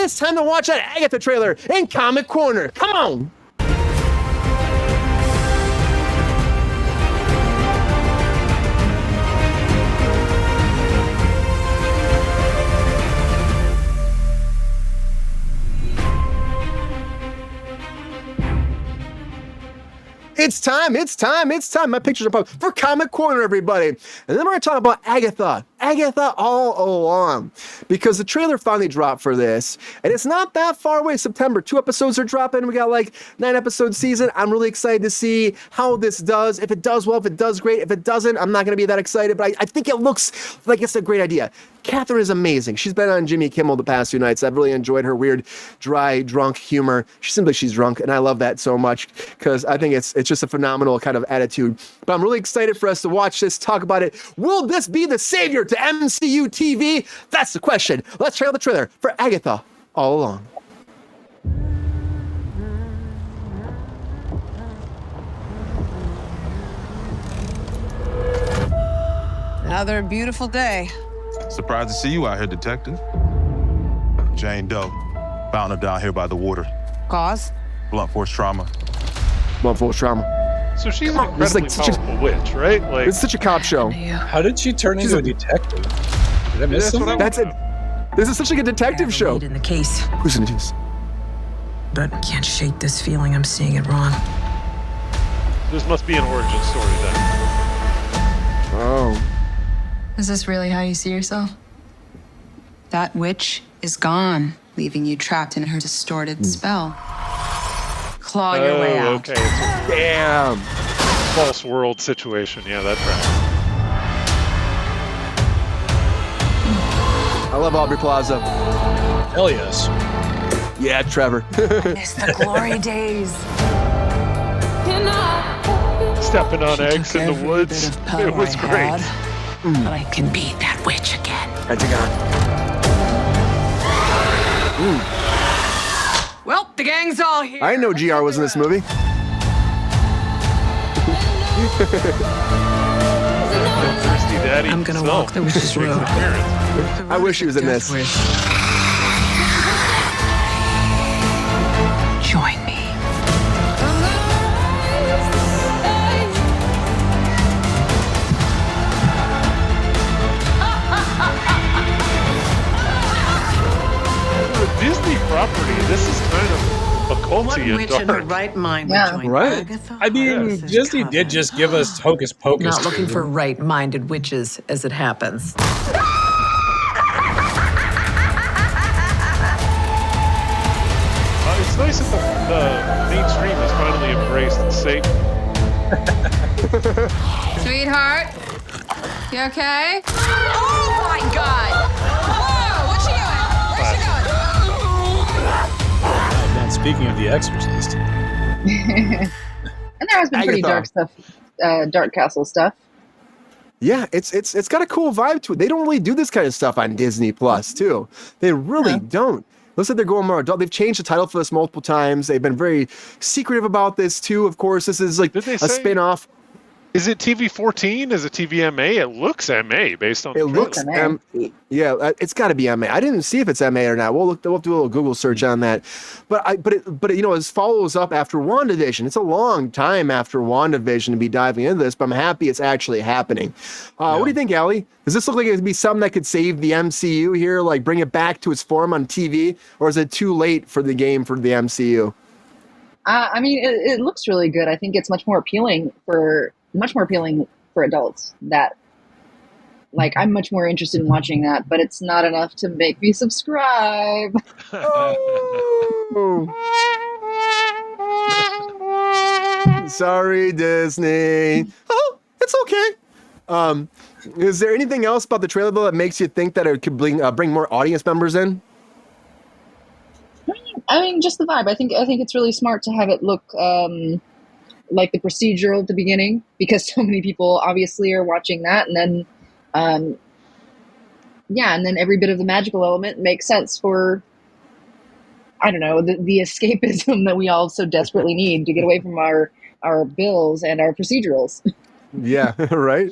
it's time to watch that Agatha trailer in Comic Corner. Come on. It's time. My pictures are up for Comic Corner, everybody. And then we're going to talk about Agatha all along, because the trailer finally dropped for this, and it's not that far away. September, 2 episodes are dropping. We got like 9 episode season. I'm really excited to see how this does. If it does well, if it does great. If it doesn't, I'm not going to be that excited, but I think it looks like it's a great idea. Catherine is amazing. She's been on Jimmy Kimmel the past few nights. I've really enjoyed her weird, dry, drunk humor. She seems like she's drunk, and I love that so much because I think it's just a phenomenal kind of attitude. But I'm really excited for us to watch this, talk about it. Will this be the savior to MCU TV? That's the question. Let's check out the trailer for Agatha All Along. Another beautiful day. Surprised to see you out here, Detective. Jane Doe. Found her down here by the water. Cause? Blunt force trauma. So she's an incredibly powerful witch, right? Like, it's such a cop show. How did she turn into a detective? Did I miss something? That's it. This is such like a detective show. In the case. Who's in the case? But I can't shake this feeling I'm seeing it wrong. this must be an origin story then. Oh. Is this really how you see yourself? That witch is gone, leaving you trapped in her distorted spell. Claw your way out. Okay. It's a Damn. false world situation. Yeah, that's right. I love Aubrey Plaza. Hell yes. Yeah, Trevor. It's the glory days. Stepping on eggs in the woods. It was great. But I can beat that witch again. That's a guy. Well, the gang's all here. I didn't know GR was in this movie. Thirsty Daddy. I'm gonna walk the witch's road. I wish he was in this. Join me. Disney property. This is kind of occulty What and witch in her dark. right mind Yeah. would join Right. Agatha? I mean, Disney did just give us Hocus Pocus. Not looking too. for right-minded witches, as it happens. It's nice that the mainstream has finally embraced Satan. Sweetheart, you okay? Oh my God! Whoa! What's she doing? Where's she going? Man, speaking of The Exorcist, And there has been pretty Agatha. dark stuff, Dark Castle stuff. Yeah, it's got a cool vibe to it. They don't really do this kind of stuff on Disney Plus, too. They really don't. Looks like they're going more adult. They've changed the title for this multiple times. They've been very secretive about this, too. Of course, this is like Did they a say- spin-off. Is it TV-14? Is it TV-MA? It looks MA based on It the looks, trailer. it's got to be MA. I didn't see if it's MA or not. We'll have to do a little Google search on that. But you know, it follows up after WandaVision. It's a long time after WandaVision to be diving into this, but I'm happy it's actually happening. What do you think, Allie? Does this look like it'd be something that could save the MCU here, like bring it back to its form on TV, or is it too late for the game for the MCU? I mean, it looks really good. I think it's much more appealing for adults. That, like, I'm much more interested in watching that, but it's not enough to make me subscribe. Sorry, Disney. Oh, it's okay. Is there anything else about the trailer though that makes you think that it could bring more audience members in? I mean, just the vibe. I think it's really smart to have it look like the procedural at the beginning, because so many people obviously are watching that, and then and then every bit of the magical element makes sense for, I don't know, the escapism that we all so desperately need to get away from our bills and our procedurals. Yeah, right.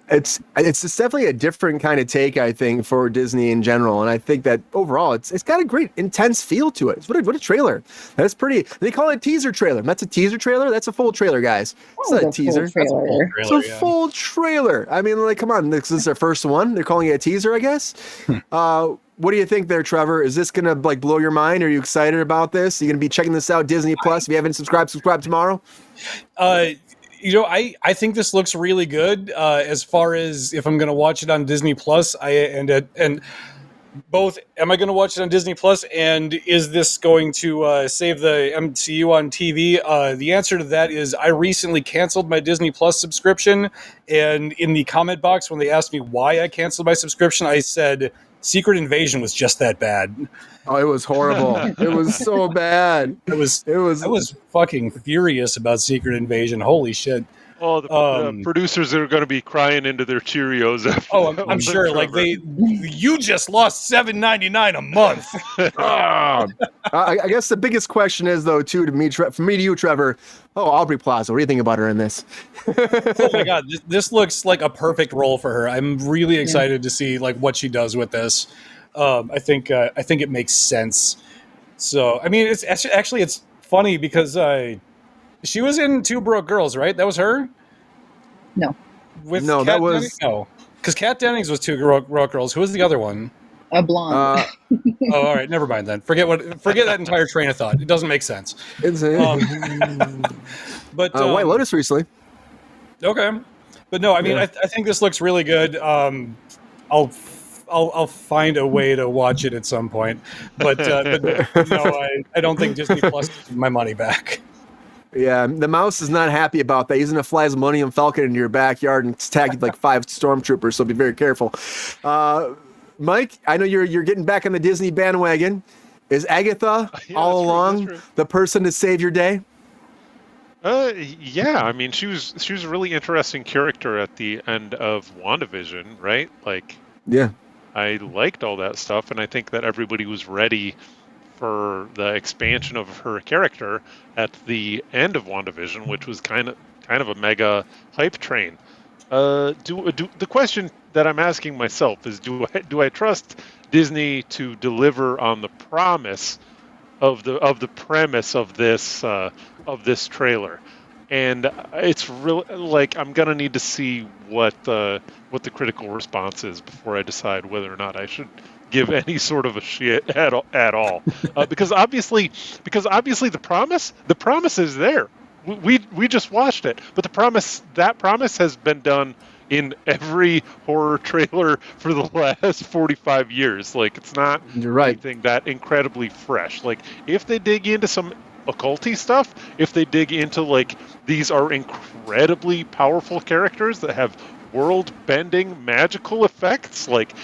It's definitely a different kind of take, I think, for Disney in general, and I think that overall it's got a great intense feel to it. What a trailer! That's pretty. They call it a teaser trailer. That's a teaser trailer. That's a full trailer, guys. It's not a teaser. Trailer. It's a full trailer. I mean, like, come on, this is their first one. They're calling it a teaser, I guess. What do you think there, Trevor? Is this gonna like blow your mind? Are you excited about this? Are you gonna be checking this out, Disney Plus? If you haven't subscribe tomorrow. I think this looks really good. As far as if I'm going to watch it on Disney Plus, and both, am I going to watch it on Disney Plus, and is this going to save the MCU on TV? The answer to that is I recently canceled my Disney Plus subscription, and in the comment box when they asked me why I canceled my subscription, I said Secret Invasion was just that bad. Oh, it was horrible. It was so bad. I was fucking furious about Secret Invasion. Holy shit. Oh, the producers are going to be crying into their Cheerios. After I'm sure. Like you just lost $7.99 a month. I guess the biggest question is though, too, from me to you, Trevor. Oh, Aubrey Plaza. What do you think about her in this? Oh my god, this looks like a perfect role for her. I'm really excited to see like what she does with this. I think it makes sense. So I mean, it's actually it's funny because she was in Two Broke Girls, right? That was her? No. That was... No. Because Kat Dennings was Two Broke Girls. Who was the other one? A blonde. Oh, all right. Never mind then. Forget that entire train of thought. It doesn't make sense. But White Lotus recently. Okay. But no, I mean, I think this looks really good. I'll find a way to watch it at some point. But no, I don't think Disney Plus gives my money back. Yeah, the mouse is not happy about that. He's going to fly his Millennium Falcon into your backyard and tag like 5 stormtroopers, so be very careful. Mike, I know you're getting back on the Disney bandwagon. Is Agatha all along the person to save your day? Yeah, I mean, she was a really interesting character at the end of WandaVision, right? Like, yeah, I liked all that stuff, and I think that everybody was ready for the expansion of her character at the end of WandaVision, which was kind of a mega hype train. The question that I'm asking myself is, do I trust Disney to deliver on the promise of the premise of this trailer? And it's really like I'm gonna need to see what the critical response is before I decide whether or not I should give any sort of a shit at all. Because obviously the promise is there. We just watched it, but the promise has been done in every horror trailer for the last 45 years. Like, it's not anything that incredibly fresh. Like, if they dig into some occulty stuff, if they dig into like these are incredibly powerful characters that have world-bending magical effects, like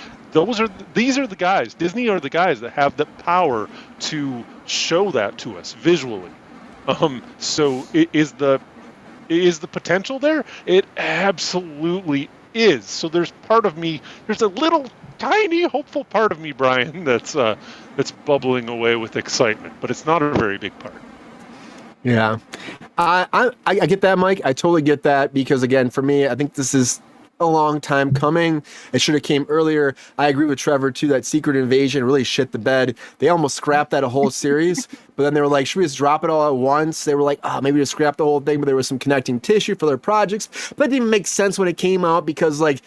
these are the guys. Disney are the guys that have the power to show that to us visually. So is the potential there? It absolutely is. So there's a little tiny hopeful part of me, Brian, that's bubbling away with excitement, but it's not a very big part. Yeah, I get that, Mike. I totally get that, because again, for me, I think this is a long time coming. It should have came earlier. I agree with Trevor too, that Secret Invasion really shit the bed. They almost scrapped that whole series, but then they were like, should we just drop it all at once? They were like, maybe just scrap the whole thing, but there was some connecting tissue for their projects. But that didn't even make sense when it came out, because like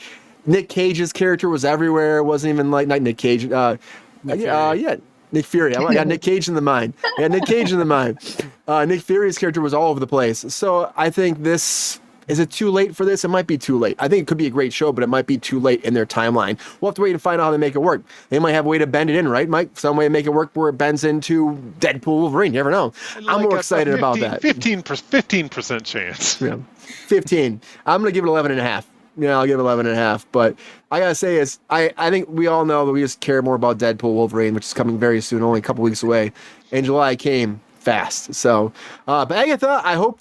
Nick Cage's character was everywhere. It wasn't even like, not Nick Cage. Nick Fury. I got Nick Cage in the mind. Nick Fury's character was all over the place. So I think is it too late for this? It might be too late. I think it could be a great show, but it might be too late in their timeline. We'll have to wait and find out how they make it work. They might have a way to bend it in, right, Mike? Some way to make it work where it bends into Deadpool, Wolverine. You never know. I'm more excited about that. 15% chance. Yeah, 15. I'm going to give it 11.5. Yeah, I'll give it 11.5. But I got to say is, I think we all know that we just care more about Deadpool, Wolverine, which is coming very soon, only a couple weeks away. And July came fast. So, but Agatha, I hope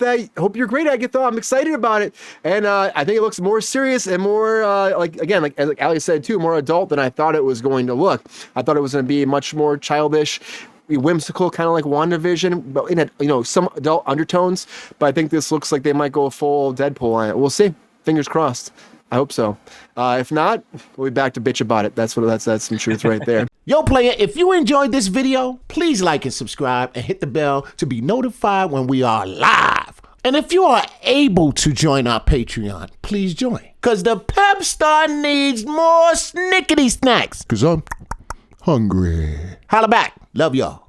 you're great, Agatha. I'm excited about it, and I think it looks more serious and more like Allie said too, more adult than I thought it was going to look. I thought it was going to be much more childish. whimsical, kind of like WandaVision, but in a, some adult undertones. But I think this looks like they might go full Deadpool on it. We'll see. Fingers crossed. I hope so. If not, we'll be back to bitch about it. That's some truth right there. Yo, player, if you enjoyed this video, please like and subscribe and hit the bell to be notified when we are live. And if you are able to join our Patreon, please join. Because the Pepestar needs more snickety snacks. Because I'm hungry. Holla back. Love y'all.